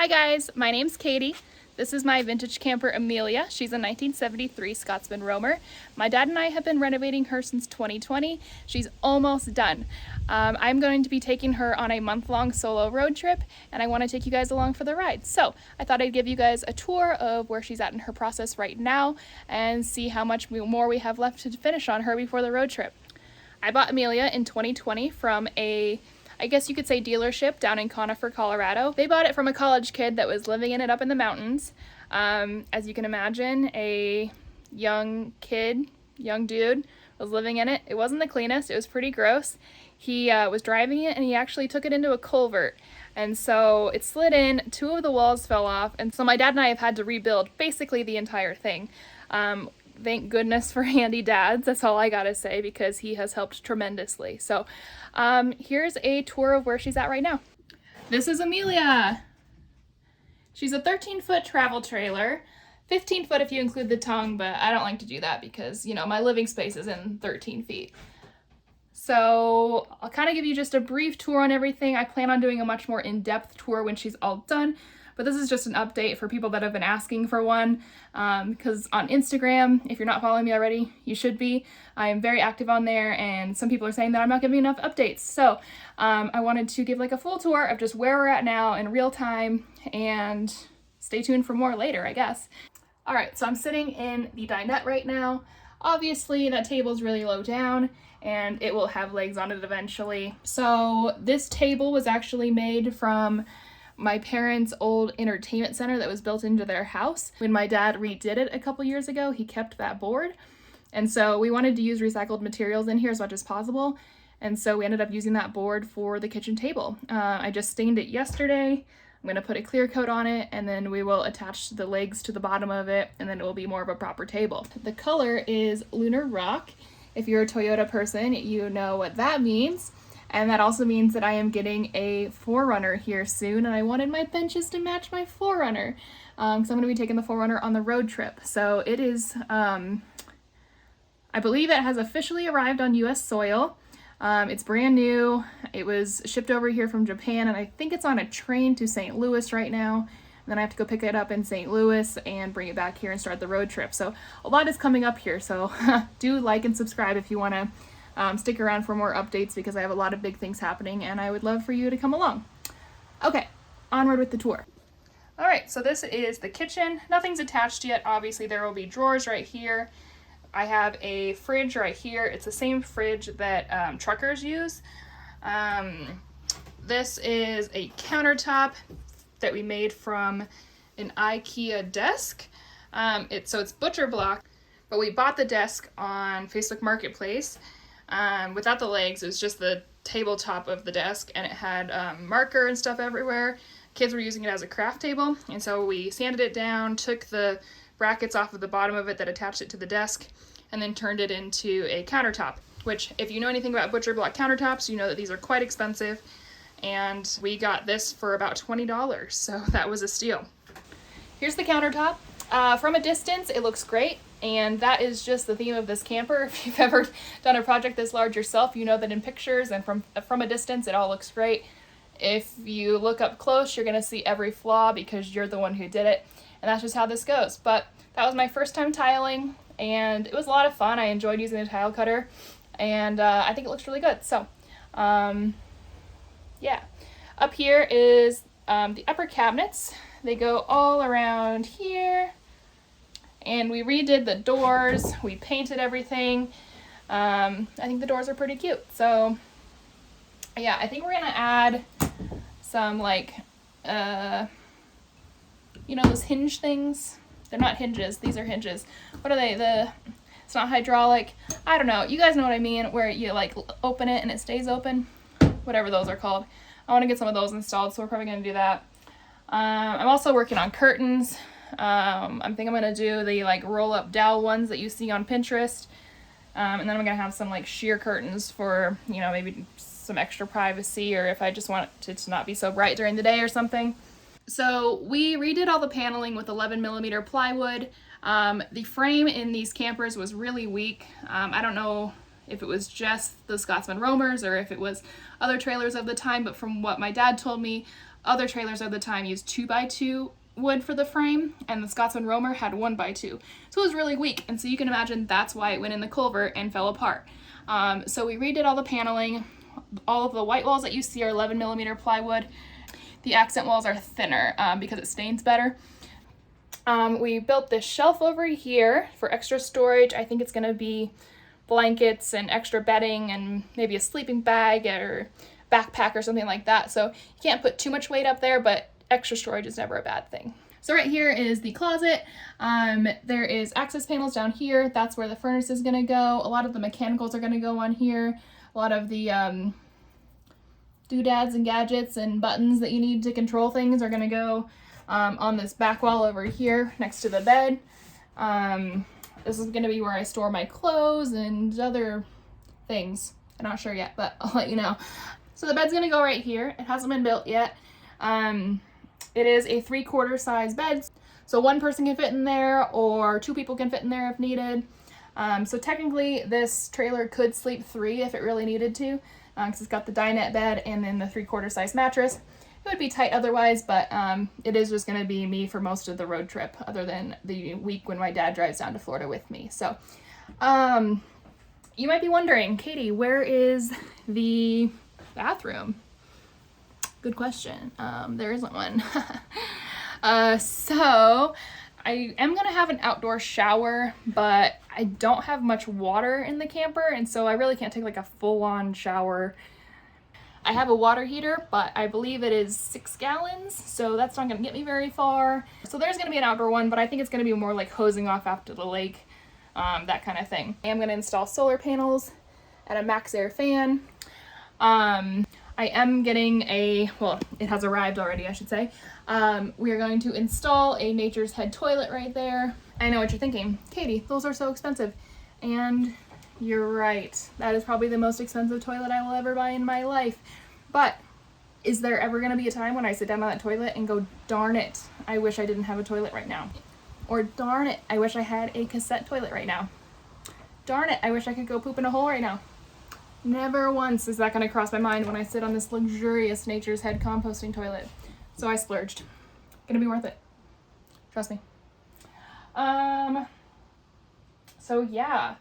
Hi guys, my name's Katie. This is my vintage camper Amelia. She's a 1973 Scotsman Romer. My dad and I have been renovating her since 2020. She's almost done. I'm going to be taking her on a month-long solo road trip, and I want to take you guys along for the ride. So I thought I'd give you guys a tour of where she's at in her process right now and see how much more we have left to finish on her before the road trip. I bought Amelia in 2020 from I guess you could say dealership down in Conifer, Colorado. They bought it from a college kid that was living in it up in the mountains. As you can imagine, a young dude was living in it. It wasn't the cleanest. It was pretty gross. He was driving it and he actually took it into a culvert. And so it slid in, two of the walls fell off, and so my dad and I have had to rebuild basically the entire thing. Thank goodness for handy dads, that's all I gotta say, because he has helped tremendously. So here's a tour of where she's at right now. This is Amelia. She's a 13-foot travel trailer, 15-foot if you include the tongue, but I don't like to do that because, you know, my living space is in 13 feet. So I'll kind of give you just a brief tour on everything. I plan on doing a much more in-depth tour when she's all done. But this is just an update for people that have been asking for one, because on Instagram, if you're not following me already, you should be. I am very active on there, and some people are saying that I'm not giving enough updates. So I wanted to give like a full tour of just where we're at now in real time, and stay tuned for more later, I guess. All right, so I'm sitting in the dinette right now. Obviously, that table's really low down, and it will have legs on it eventually. So this table was actually made from my parents' old entertainment center that was built into their house. When my dad redid it a couple years ago, he kept that board. And so we wanted to use recycled materials in here as much as possible. And so we ended up using that board for the kitchen table. I just stained it yesterday. I'm gonna put a clear coat on it, and then we will attach the legs to the bottom of it, and then it will be more of a proper table. The color is Lunar Rock. If you're a Toyota person, you know what that means. And that also means that I am getting a 4Runner here soon, and I wanted my benches to match my 4Runner, because I'm going to be taking the 4Runner on the road trip. So it is, I believe it has officially arrived on US soil. It's brand new. It was shipped over here from Japan, and I think it's on a train to St. Louis right now. And then I have to go pick it up in St. Louis and bring it back here and start the road trip. So a lot is coming up here, so do like and subscribe if you want to stick around for more updates, because I have a lot of big things happening and I would love for you to come along. Okay, onward with the tour. All right, so this is the kitchen. Nothing's attached yet. Obviously there will be drawers right here. I have a fridge right here. It's the same fridge that truckers use. This is a countertop that we made from an IKEA desk. So it's butcher block, but we bought the desk on Facebook Marketplace. Without the legs, it was just the tabletop of the desk, and it had marker and stuff everywhere. Kids were using it as a craft table, and so we sanded it down, took the brackets off of the bottom of it that attached it to the desk, and then turned it into a countertop, which, if you know anything about butcher block countertops, you know that these are quite expensive, and we got this for about $20, so that was a steal. Here's the countertop. From a distance, it looks great. And that is just the theme of this camper. If you've ever done a project this large yourself, you know that in pictures and from a distance, it all looks great. If you look up close, you're gonna see every flaw because you're the one who did it. And that's just how this goes. But that was my first time tiling, and it was a lot of fun. I enjoyed using the tile cutter, and I think it looks really good. So, yeah. Up here is the upper cabinets. They go all around here. And we redid the doors, we painted everything. I think the doors are pretty cute. So yeah, I think we're gonna add some like, you know those hinge things? They're not hinges, these are hinges. What are they? It's not hydraulic. I don't know, you guys know what I mean, where you like open it and it stays open. Whatever those are called. I wanna get some of those installed, so we're probably gonna do that. I'm also working on curtains. I think I'm gonna do the like roll up dowel ones that you see on Pinterest, and then I'm gonna have some like sheer curtains for, you know, maybe some extra privacy, or if I just want it to not be so bright during the day or something. So we redid all the paneling with 11mm plywood. The frame in these campers was really weak. I don't know if it was just the Scotsman Romers or if it was other trailers of the time, but from what my dad told me, Other trailers at the time used 2x2 wood for the frame, and the Scotsman Romer had 1x2. So it was really weak, and so you can imagine that's why it went in the culvert and fell apart. So we redid all the paneling. All of the white walls that you see are 11mm plywood. The accent walls are thinner because it stains better. We built this shelf over here for extra storage. I think it's going to be blankets and extra bedding and maybe a sleeping bag or backpack or something like that. So you can't put too much weight up there, but extra storage is never a bad thing. So right here is the closet. There is access panels down here. That's where the furnace is going to go. A lot of the mechanicals are going to go on here. A lot of the doodads and gadgets and buttons that you need to control things are going to go on this back wall over here next to the bed. This is going to be where I store my clothes and other things. I'm not sure yet, but I'll let you know. So the bed's going to go right here. It hasn't been built yet. It is a 3/4 size bed, so one person can fit in there or two people can fit in there if needed. So technically this trailer could sleep 3 if it really needed to, because it's got the dinette bed and then the 3/4 size mattress. It would be tight otherwise, but it is just going to be me for most of the road trip, other than the week when my dad drives down to Florida with me. So you might be wondering, Katie, where is the bathroom? Good question. There isn't one. So I am going to have an outdoor shower, but I don't have much water in the camper, and so I really can't take like a full-on shower. I have a water heater, but I believe it is 6 gallons, so that's not going to get me very far. So there's going to be an outdoor one, but I think it's going to be more like hosing off after the lake, that kind of thing. I am going to install solar panels and a MaxxAir fan. I am getting well, it has arrived already, I should say. We are going to install a Nature's Head toilet right there. I know what you're thinking, Katie, those are so expensive. And you're right. That is probably the most expensive toilet I will ever buy in my life. But is there ever going to be a time when I sit down on that toilet and go, darn it, I wish I didn't have a toilet right now? Or darn it, I wish I had a cassette toilet right now? Darn it, I wish I could go poop in a hole right now. Never once is that going to cross my mind when I sit on this luxurious Nature's Head composting toilet. So I splurged. Gonna be worth it. Trust me. So yeah.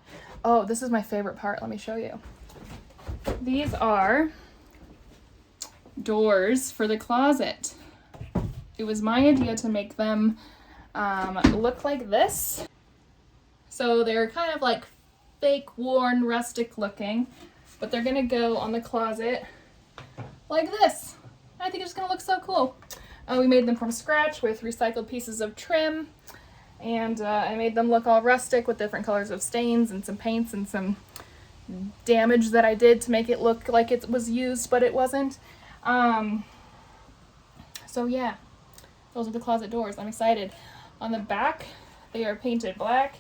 Oh, this is my favorite part. Let me show you. These are doors for the closet. It was my idea to make them look like this. So they're kind of like fake, worn, rustic looking, but they're gonna go on the closet like this. I think it's gonna look so cool. We made them from scratch with recycled pieces of trim, and I made them look all rustic with different colors of stains and some paints and some damage that I did to make it look like it was used, but it wasn't. So yeah, those are the closet doors. I'm excited. On the back, they are painted black,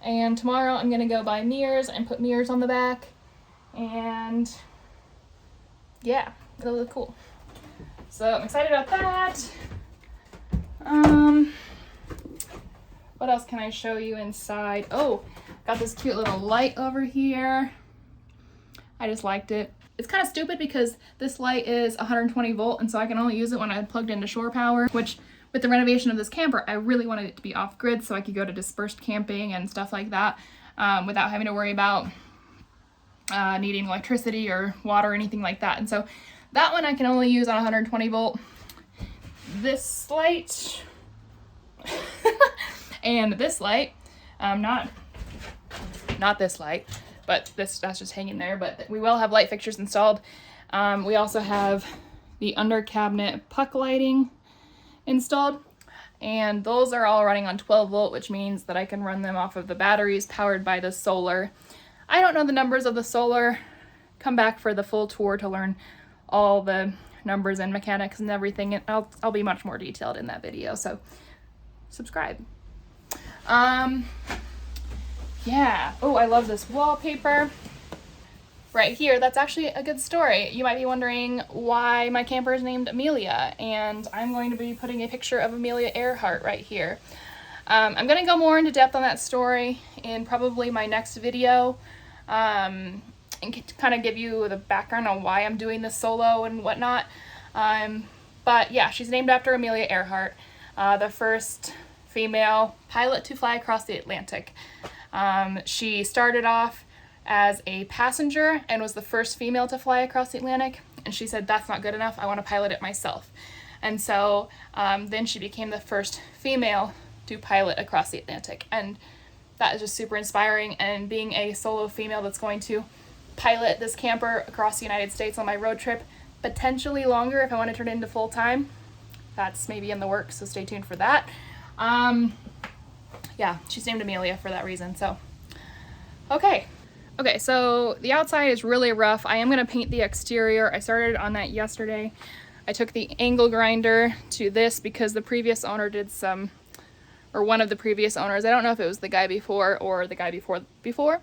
and tomorrow I'm gonna go buy mirrors and put mirrors on the back, and yeah, it'll look cool. So I'm excited about that. What else can I show you inside? Oh, got this cute little light over here. I just liked it. It's kind of stupid because this light is 120 volt, and so I can only use it when I'm plugged into shore power, which with the renovation of this camper, I really wanted it to be off grid so I could go to dispersed camping and stuff like that without having to worry about needing electricity or water or anything like that. And so that one I can only use on 120 volt. This light and this light, not this light, but that's just hanging there, but we will have light fixtures installed. We also have the under cabinet puck lighting installed, and those are all running on 12 volt, which means that I can run them off of the batteries powered by the solar. I don't know the numbers of the solar. Come back for the full tour to learn all the numbers and mechanics and everything, and I'll be much more detailed in that video, so subscribe. Yeah. Oh, I love this wallpaper right here. That's actually a good story. You might be wondering why my camper is named Amelia, and I'm going to be putting a picture of Amelia Earhart right here. I'm going to go more into depth on that story in probably my next video, and kind of give you the background on why I'm doing this solo and whatnot. But yeah, she's named after Amelia Earhart, the first female pilot to fly across the Atlantic. She started off as a passenger and was the first female to fly across the Atlantic. And she said, that's not good enough, I want to pilot it myself. And so then she became the first female to pilot across the Atlantic. And that is just super inspiring. And being a solo female that's going to pilot this camper across the United States on my road trip, potentially longer if I want to turn it into full time, that's maybe in the works, so stay tuned for that. Yeah, she's named Amelia for that reason. So okay, so the outside is really rough. I am going to paint the exterior. I started on that yesterday. I took the angle grinder to this because the previous owner did some, or one of the previous owners, I don't know if it was the guy before or the guy before,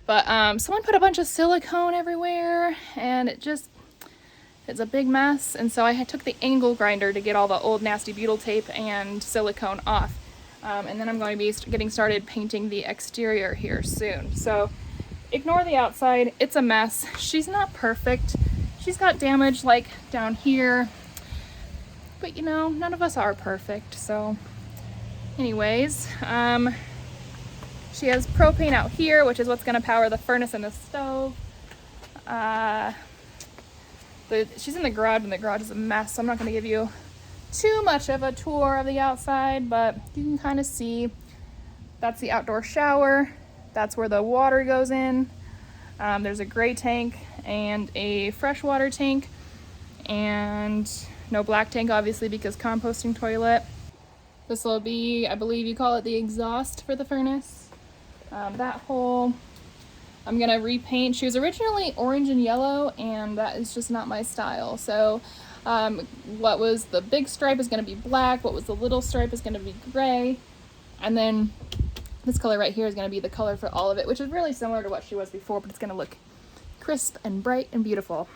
but someone put a bunch of silicone everywhere and it's a big mess. And so I took the angle grinder to get all the old nasty butyl tape and silicone off. And then I'm going to be getting started painting the exterior here soon. So ignore the outside, it's a mess. She's not perfect. She's got damage like down here, but you know, none of us are perfect. So anyways, she has propane out here, which is what's going to power the furnace and the stove. She's in the garage, and the garage is a mess, so I'm not going to give you too much of a tour of the outside, but you can kind of see that's the outdoor shower. That's where the water goes in. There's a gray tank and a freshwater tank, and no black tank, obviously, because composting toilet. This will be, I believe you call it the exhaust for the furnace. That hole, I'm gonna repaint. She was originally orange and yellow, and that is just not my style. So what was the big stripe is gonna be black, what was the little stripe is gonna be gray, and then this color right here is gonna be the color for all of it, which is really similar to what she was before, but it's gonna look crisp and bright and beautiful.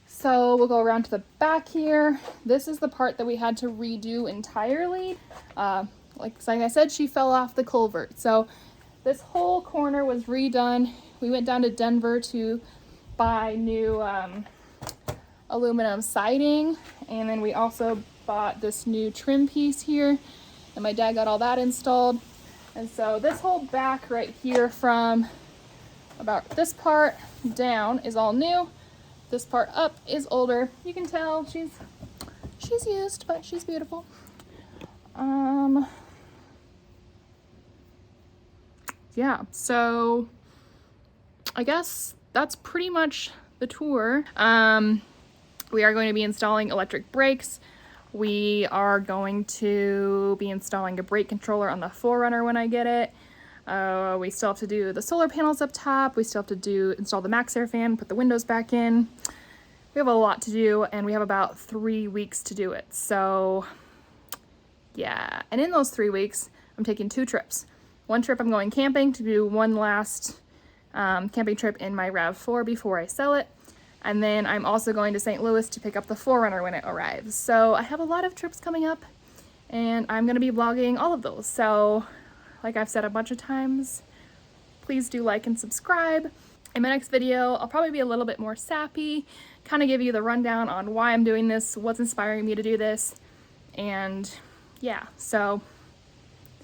So we'll go around to the back here. This is the part that we had to redo entirely. Like I said, she fell off the culvert. So this whole corner was redone. We went down to Denver to buy new aluminum siding, and then we also bought this new trim piece here, and my dad got all that installed. And so this whole back right here from about this part down is all new. This part up is older. You can tell she's used, but she's beautiful. Yeah, so I guess that's pretty much the tour. We are going to be installing electric brakes. We are going to be installing a brake controller on the 4Runner when I get it. We still have to do the solar panels up top. We still have to install the MaxxAir fan, put the windows back in. We have a lot to do, and we have about 3 weeks to do it. So yeah, and in those 3 weeks, I'm taking 2 trips. One trip I'm going camping to do one last camping trip in my RAV4 before I sell it. And then I'm also going to St. Louis to pick up the 4Runner when it arrives. So I have a lot of trips coming up, and I'm going to be vlogging all of those. So like I've said a bunch of times, please do like and subscribe. In my next video, I'll probably be a little bit more sappy, kind of give you the rundown on why I'm doing this, what's inspiring me to do this, and yeah, so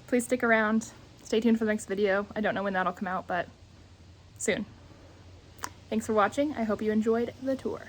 please stick around. Stay tuned for the next video. I don't know when that'll come out, but soon. Thanks for watching. I hope you enjoyed the tour.